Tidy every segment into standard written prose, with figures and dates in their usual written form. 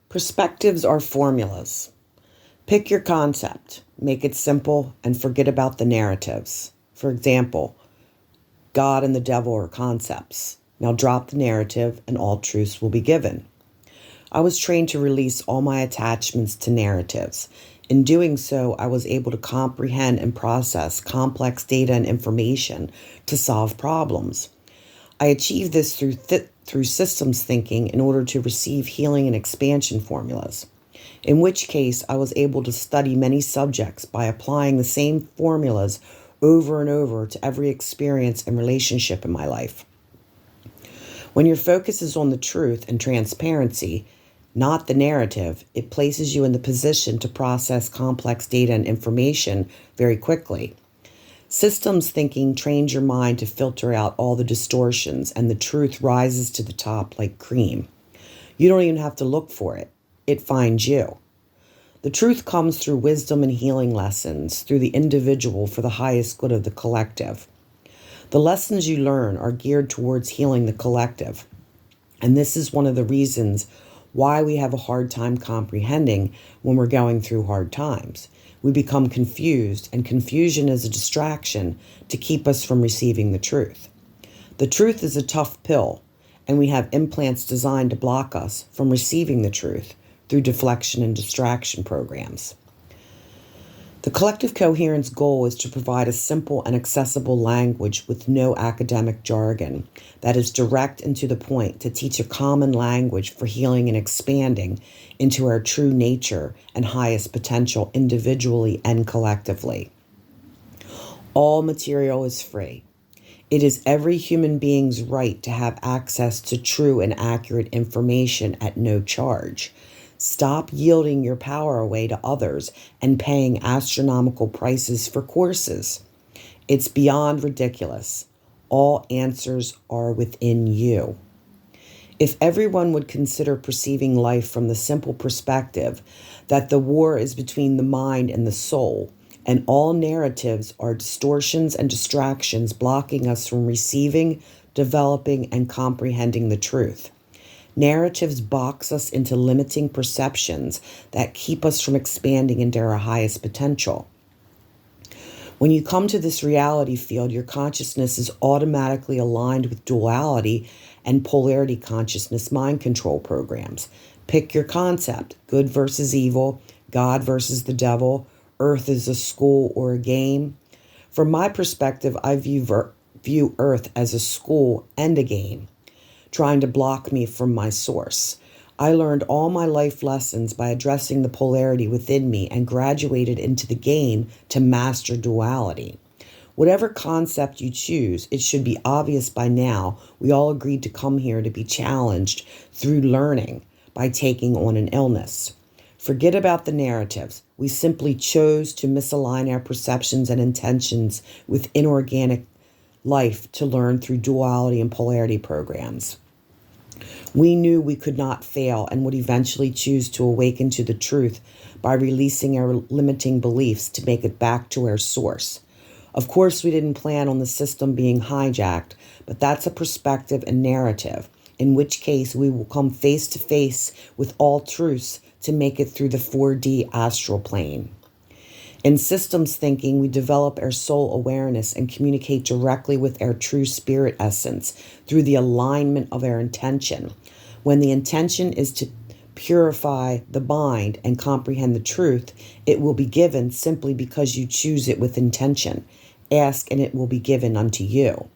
Perspectives are formulas. Pick your concept, make it simple, and forget about the narratives. For example, God and the devil are concepts. Now drop the narrative and all truths will be given. I was trained to release all my attachments to narratives. In doing so, I was able to comprehend and process complex data and information to solve problems. I achieved this through systems thinking in order to receive healing and expansion formulas, in which case I was able to study many subjects by applying the same formulas over and over to every experience and relationship in my life. When your focus is on the truth and transparency, not the narrative, it places you in the position to process complex data and information very quickly. Systems thinking trains your mind to filter out all the distortions, and the truth rises to the top like cream. You don't even have to look for it. It finds you. The truth comes through wisdom and healing lessons, through the individual for the highest good of the collective. The lessons you learn are geared towards healing the collective. And this is one of the reasons why we have a hard time comprehending when we're going through hard times. We become confused, and confusion is a distraction to keep us from receiving the truth. The truth is a tough pill, and we have implants designed to block us from receiving the truth through deflection and distraction programs. The collective coherence goal is to provide a simple and accessible language with no academic jargon that is direct and to the point, to teach a common language for healing and expanding into our true nature and highest potential individually and collectively. All material is free. It is every human being's right to have access to true and accurate information at no charge. Stop yielding your power away to others and paying astronomical prices for courses. It's beyond ridiculous. All answers are within you. If everyone would consider perceiving life from the simple perspective that the war is between the mind and the soul, and all narratives are distortions and distractions blocking us from receiving, developing, and comprehending the truth. Narratives box us into limiting perceptions that keep us from expanding into our highest potential. When you come to this reality field, your consciousness is automatically aligned with duality and polarity consciousness mind control programs. Pick your concept: good versus evil, God versus the devil, Earth is a school or a game. From my perspective, I view Earth as a school and a game, trying to block me from my source. I learned all my life lessons by addressing the polarity within me and graduated into the game to master duality. Whatever concept you choose, it should be obvious by now we all agreed to come here to be challenged through learning by taking on an illness. Forget about the narratives. We simply chose to misalign our perceptions and intentions with inorganic life to learn through duality and polarity programs. We knew we could not fail and would eventually choose to awaken to the truth by releasing our limiting beliefs to make it back to our source. Of course, we didn't plan on the system being hijacked, but that's a perspective and narrative, in which case we will come face to face with all truths to make it through the 4D astral plane. In systems thinking, we develop our soul awareness and communicate directly with our true spirit essence through the alignment of our intention. When the intention is to purify the mind and comprehend the truth, it will be given simply because you choose it with intention. Ask and it will be given unto you.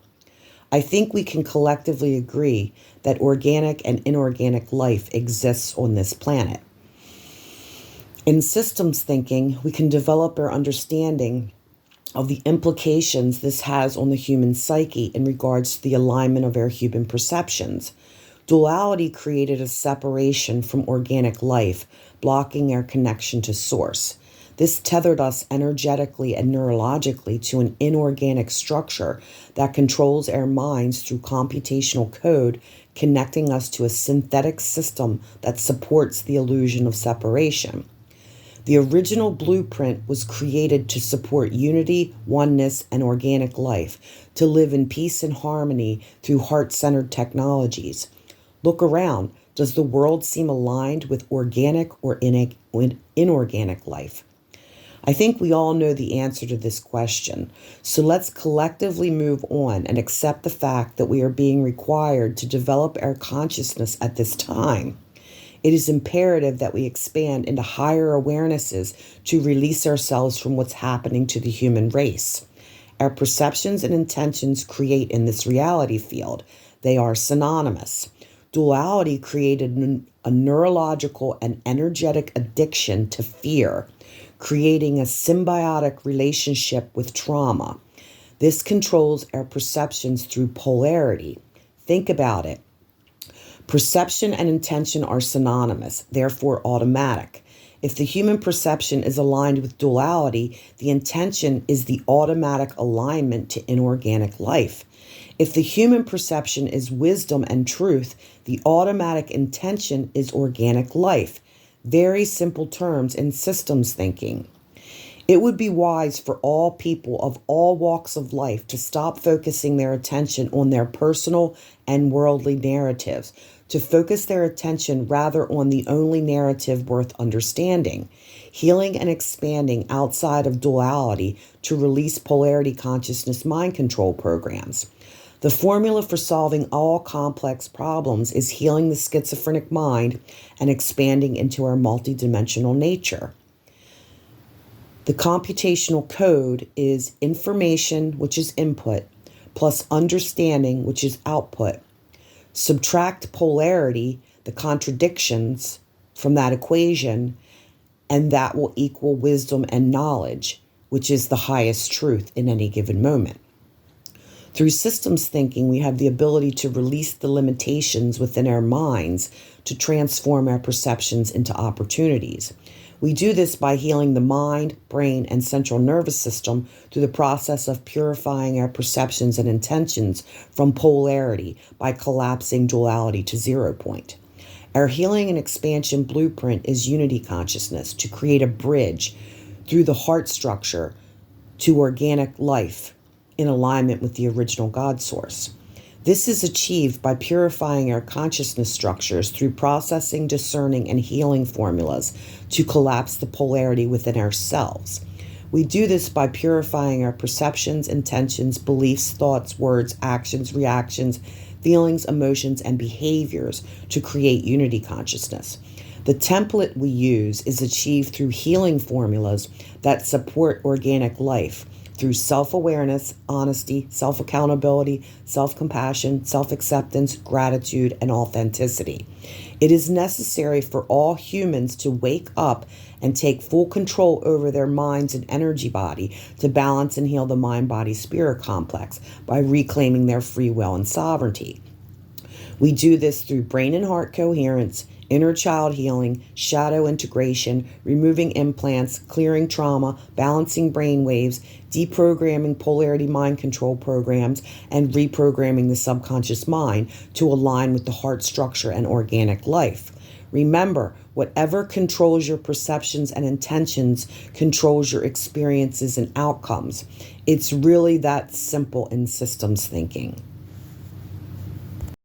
I think we can collectively agree that organic and inorganic life exists on this planet. In systems thinking, we can develop our understanding of the implications this has on the human psyche in regards to the alignment of our human perceptions. Duality created a separation from organic life, blocking our connection to source. This tethered us energetically and neurologically to an inorganic structure that controls our minds through computational code, connecting us to a synthetic system that supports the illusion of separation. The original blueprint was created to support unity, oneness, and organic life, to live in peace and harmony through heart-centered technologies. Look around. Does the world seem aligned with organic or inorganic life? I think we all know the answer to this question, so let's collectively move on and accept the fact that we are being required to develop our consciousness at this time. It is imperative that we expand into higher awarenesses to release ourselves from what's happening to the human race. Our perceptions and intentions create in this reality field. They are synonymous. Duality created a neurological and energetic addiction to fear, creating a symbiotic relationship with trauma. This controls our perceptions through polarity. Think about it. Perception and intention are synonymous, therefore automatic. If the human perception is aligned with duality, the intention is the automatic alignment to inorganic life. If the human perception is wisdom and truth, the automatic intention is organic life. Very simple terms in systems thinking. It would be wise for all people of all walks of life to stop focusing their attention on their personal and worldly narratives, to focus their attention rather on the only narrative worth understanding, healing and expanding outside of duality to release polarity consciousness mind control programs. The formula for solving all complex problems is healing the schizophrenic mind and expanding into our multidimensional nature. The computational code is information, which is input, plus understanding, which is output. Subtract polarity, the contradictions from that equation, and that will equal wisdom and knowledge, which is the highest truth in any given moment. Through systems thinking, we have the ability to release the limitations within our minds to transform our perceptions into opportunities. We do this by healing the mind, brain, and central nervous system through the process of purifying our perceptions and intentions from polarity by collapsing duality to 0 point. Our healing and expansion blueprint is unity consciousness to create a bridge through the heart structure to organic life in alignment with the original God source. This is achieved by purifying our consciousness structures through processing, discerning, and healing formulas to collapse the polarity within ourselves. We do this by purifying our perceptions, intentions, beliefs, thoughts, words, actions, reactions, feelings, emotions, and behaviors to create unity consciousness. The template we use is achieved through healing formulas that support organic life, through self-awareness, honesty, self-accountability, self-compassion, self-acceptance, gratitude, and authenticity. It is necessary for all humans to wake up and take full control over their minds and energy body to balance and heal the mind-body-spirit complex by reclaiming their free will and sovereignty. We do this through brain and heart coherence, inner child healing, shadow integration, removing implants, clearing trauma, balancing brain waves, deprogramming polarity mind control programs, and reprogramming the subconscious mind to align with the heart structure and organic life. Remember, whatever controls your perceptions and intentions controls your experiences and outcomes. It's really that simple in systems thinking.